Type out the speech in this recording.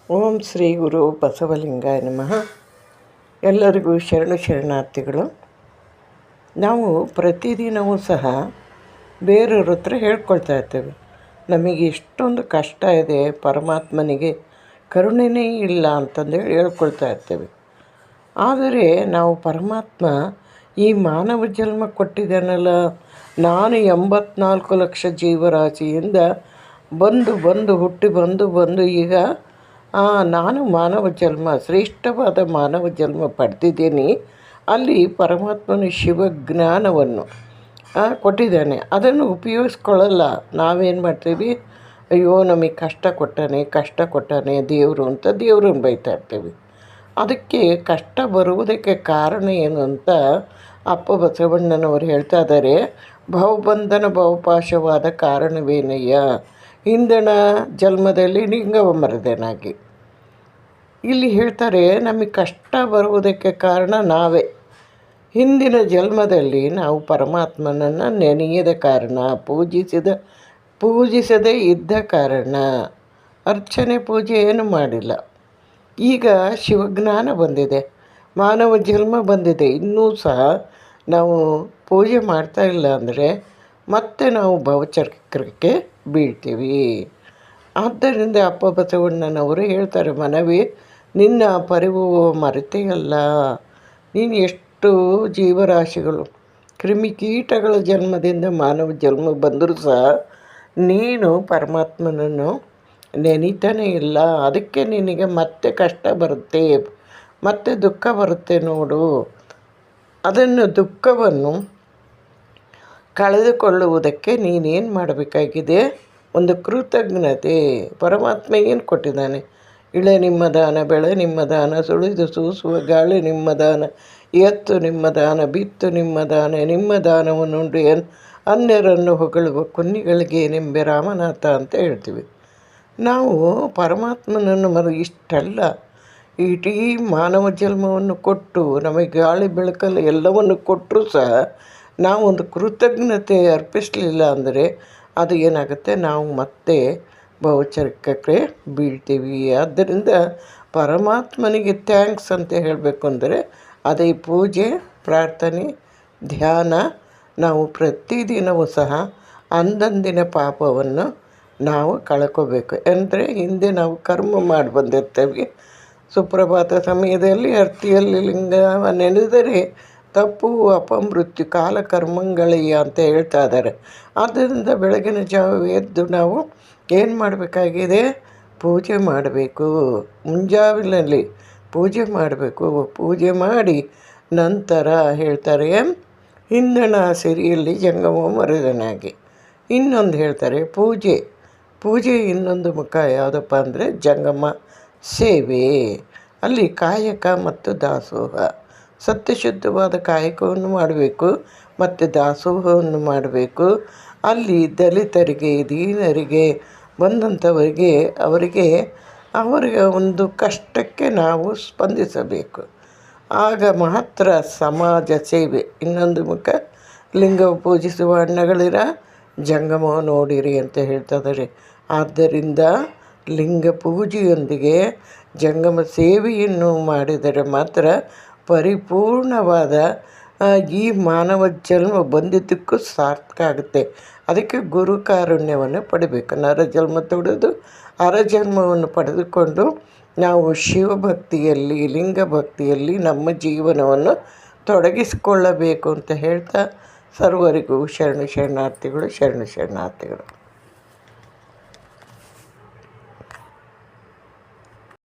ಓಂ ಶ್ರೀ ಗುರು ಬಸವಲಿಂಗಾಯ ನಮಃ. ಎಲ್ಲರಿಗೂ ಶರಣಾರ್ಥಿಗಳು. ನಾವು ಪ್ರತಿದಿನವೂ ಸಹ ಬೇರೆಯವ್ರ ಹತ್ರ ಹೇಳ್ಕೊಳ್ತಾ ಇರ್ತೇವೆ, ನಮಗೆ ಇಷ್ಟೊಂದು ಕಷ್ಟ ಇದೆ, ಪರಮಾತ್ಮನಿಗೆ ಕರುಣೆನೇ ಇಲ್ಲ ಅಂತಂದೇಳಿ ಹೇಳ್ಕೊಳ್ತಾ ಇರ್ತೇವೆ. ಆದರೆ ನಾವು ಪರಮಾತ್ಮ ಈ ಮಾನವ ಜನ್ಮ ಕೊಟ್ಟಿದ್ದಾನಲ್ಲ, ನಾನು 84 ಲಕ್ಷ ಜೀವರಾಶಿಯಿಂದ ಹುಟ್ಟಿ ಬಂದು ಈಗ ನಾನು ಮಾನವ ಜನ್ಮ, ಶ್ರೇಷ್ಠವಾದ ಮಾನವ ಜನ್ಮ ಪಡೆದಿದ್ದೀನಿ. ಅಲ್ಲಿ ಪರಮಾತ್ಮನ ಶಿವಜ್ಞಾನವನ್ನು ಕೊಟ್ಟಿದ್ದಾನೆ, ಅದನ್ನು ಉಪಯೋಗಿಸ್ಕೊಳ್ಳಲ್ಲ. ನಾವೇನು ಮಾಡ್ತೀವಿ, ಅಯ್ಯೋ ನಮಗೆ ಕಷ್ಟ ಕೊಟ್ಟಾನೆ ದೇವರು ಅಂತ ದೇವ್ರನ್ನ ಬೈತಾ ಇರ್ತೀವಿ. ಅದಕ್ಕೆ ಕಷ್ಟ ಬರುವುದಕ್ಕೆ ಕಾರಣ ಏನು ಅಂತ ಅಪ್ಪ ಬಸವಣ್ಣನವರು ಹೇಳ್ತಾ ಇದ್ದಾರೆ. ಭವಬಂಧನ ಭವಪಾಶವಾದ ಕಾರಣವೇನಯ್ಯ, ಹಿಂದಣ ಜನ್ಮದಲ್ಲಿ ಲಿಂಗವ ಮರದನಾಗಿ. ಇಲ್ಲಿ ಹೇಳ್ತಾರೆ, ನಮಗೆ ಕಷ್ಟ ಬರುವುದಕ್ಕೆ ಕಾರಣ ನಾವೇ. ಹಿಂದಿನ ಜನ್ಮದಲ್ಲಿ ನಾವು ಪರಮಾತ್ಮನನ್ನು ನೆನೆಯದ ಕಾರಣ, ಪೂಜಿಸದೇ ಇದ್ದ ಕಾರಣ, ಅರ್ಚನೆ ಪೂಜೆ ಏನು ಮಾಡಿಲ್ಲ. ಈಗ ಶಿವಜ್ಞಾನ ಬಂದಿದೆ, ಮಾನವ ಜನ್ಮ ಬಂದಿದೆ, ಇನ್ನೂ ಸಹ ನಾವು ಪೂಜೆ ಮಾಡ್ತಾ ಇಲ್ಲ ಅಂದರೆ ಮತ್ತೆ ನಾವು ಭವಚಕ್ರಕ್ಕೆ ಬೀಳ್ತೀವಿ. ಆದ್ದರಿಂದ ಅಪ್ಪ ಬಸವಣ್ಣನವರು ಹೇಳ್ತಾರೆ, ಮನವಿ ನಿನ್ನ ಪರಿವು ಮರೆತೆಯಲ್ಲ. ನೀನು ಎಷ್ಟು ಜೀವರಾಶಿಗಳು ಕ್ರಿಮಿಕೀಟಗಳ ಜನ್ಮದಿಂದ ಮಾನವ ಜನ್ಮ ಬಂದರೂ ಸಹ ನೀನು ಪರಮಾತ್ಮನನ್ನು ನೆನೀತಾನೇ ಇಲ್ಲ. ಅದಕ್ಕೆ ನಿನಗೆ ಮತ್ತೆ ಕಷ್ಟ ಬರುತ್ತೆ, ಮತ್ತೆ ದುಃಖ ಬರುತ್ತೆ ನೋಡು. ಅದನ್ನು ದುಃಖವನ್ನು ಕಳೆದುಕೊಳ್ಳುವುದಕ್ಕೆ ನೀನೇನು ಮಾಡಬೇಕಾಗಿದೆ, ಒಂದು ಕೃತಜ್ಞತೆ. ಪರಮಾತ್ಮ ಏನು ಕೊಟ್ಟಿದ್ದಾನೆ, ಇಳೆ ನಿಮ್ಮ ದಾನ, ಬೆಳೆ ನಿಮ್ಮ ದಾನ, ಸುಳಿದು ಸೂಸುವ ಗಾಳಿ ನಿಮ್ಮ ದಾನ, ಎತ್ತು ನಿಮ್ಮ ದಾನ, ಬಿತ್ತು ನಿಮ್ಮ ದಾನ, ನಿಮ್ಮ ದಾನವನ್ನುಂಡು ಅನ್ಯರನ್ನು ಹೊಗಳುವ ಕುನ್ನಿಗಳಿಗೆ ನಿಂಬೆ ರಾಮನಾಥ ಅಂತ ಹೇಳ್ತೀವಿ. ನಾವು ಪರಮಾತ್ಮನನ್ನು ಇಷ್ಟೆಲ್ಲ ಇಡೀ ಮಾನವ ಜನ್ಮವನ್ನು ಕೊಟ್ಟು ನಮಗೆ ಗಾಳಿ ಬೆಳಕಲ್ಲಿ ಎಲ್ಲವನ್ನು ಕೊಟ್ಟರೂ ಸಹ ನಾವು ಒಂದು ಕೃತಜ್ಞತೆ ಅರ್ಪಿಸಲಿಲ್ಲ ಅಂದರೆ ಅದು ಏನಾಗುತ್ತೆ, ನಾವು ಮತ್ತೆ ಭವಚಕ್ರಕ್ಕೆ ಬೀಳ್ತೀವಿ. ಆದ್ದರಿಂದ ಪರಮಾತ್ಮನಿಗೆ ಥ್ಯಾಂಕ್ಸ್ ಅಂತ ಹೇಳಬೇಕು ಅಂದರೆ ಅದೇ ಪೂಜೆ, ಪ್ರಾರ್ಥನೆ, ಧ್ಯಾನ. ನಾವು ಪ್ರತಿದಿನವೂ ಸಹ ಅಂದಂದಿನ ಪಾಪವನ್ನು ನಾವು ಕಳ್ಕೋಬೇಕು. ಅಂದರೆ ಹಿಂದೆ ನಾವು ಕರ್ಮ ಮಾಡಿ ಬಂದಿರ್ತೇವೆ. ಸುಪ್ರಭಾತ ಸಮಯದಲ್ಲಿ ಅರ್ತಿಯಲ್ಲಿ ಲಿಂಗ ನೆನೆದರೆ ತಪ್ಪು ಅಪಮೃತ್ಯು ಕಾಲಕರ್ಮಗಳಯ್ಯ ಅಂತ ಹೇಳ್ತಾ ಇದ್ದಾರೆ. ಆದ್ದರಿಂದ ಬೆಳಗಿನ ಜಾವ ಎದ್ದು ನಾವು ಏನು ಮಾಡಬೇಕಾಗಿದೆ, ಪೂಜೆ ಮಾಡಬೇಕು. ಮುಂಜಾವಿನಲ್ಲಿ ಪೂಜೆ ಮಾಡಬೇಕು. ಪೂಜೆ ಮಾಡಿ ನಂತರ ಹೇಳ್ತಾರೆ, ಹಿಂದಣ ಸಿರಿಯಲ್ಲಿ ಜಂಗಮ ಮರದನಾಗಿ. ಇನ್ನೊಂದು ಹೇಳ್ತಾರೆ, ಪೂಜೆ ಇನ್ನೊಂದು ಮುಖ ಯಾವುದಪ್ಪ ಅಂದರೆ ಜಂಗಮ ಸೇವೆ. ಅಲ್ಲಿ ಕಾಯಕ ಮತ್ತು ದಾಸೋಹ, ಸತ್ಯಶುದ್ಧವಾದ ಕಾಯಕವನ್ನು ಮಾಡಬೇಕು ಮತ್ತು ದಾಸೋಹವನ್ನು ಮಾಡಬೇಕು. ಅಲ್ಲಿ ದಲಿತರಿಗೆ, ದೀನರಿಗೆ ಬಂದಂಥವರಿಗೆ ಅವರಿಗೆ ಒಂದು ಕಷ್ಟಕ್ಕೆ ನಾವು ಸ್ಪಂದಿಸಬೇಕು. ಆಗ ಮಾತ್ರ ಸಮಾಜ ಸೇವೆ. ಇನ್ನೊಂದು ಮುಖ ಲಿಂಗ ಪೂಜಿಸುವ ಅಣ್ಣಗಳಿರ ಜಂಗಮ ನೋಡಿರಿ ಅಂತ ಹೇಳ್ತಿದ್ದಾರೆ. ಆದ್ದರಿಂದ ಲಿಂಗ ಪೂಜೆಯೊಂದಿಗೆ ಜಂಗಮ ಸೇವೆಯನ್ನು ಮಾಡಿದರೆ ಮಾತ್ರ ಪರಿಪೂರ್ಣವಾದ ಈ ಮಾನವ ಜನ್ಮ ಬಂದಿದ್ದಕ್ಕೂ ಸಾರ್ಥಕ ಆಗುತ್ತೆ. ಅದಕ್ಕೆ ಗುರು ಕಾರುಣ್ಯವನ್ನು ಪಡಿಬೇಕು. ನರಜನ್ಮ ತೊಡೆದು ಅರಜನ್ಮವನ್ನು ಪಡೆದುಕೊಂಡು ನಾವು ಶಿವಭಕ್ತಿಯಲ್ಲಿ, ಲಿಂಗ ಭಕ್ತಿಯಲ್ಲಿ ನಮ್ಮ ಜೀವನವನ್ನು ತೊಡಗಿಸಿಕೊಳ್ಳಬೇಕು ಅಂತ ಹೇಳ್ತಾ ಸರ್ವರಿಗೂ ಶರಣಾರ್ಥಿಗಳು.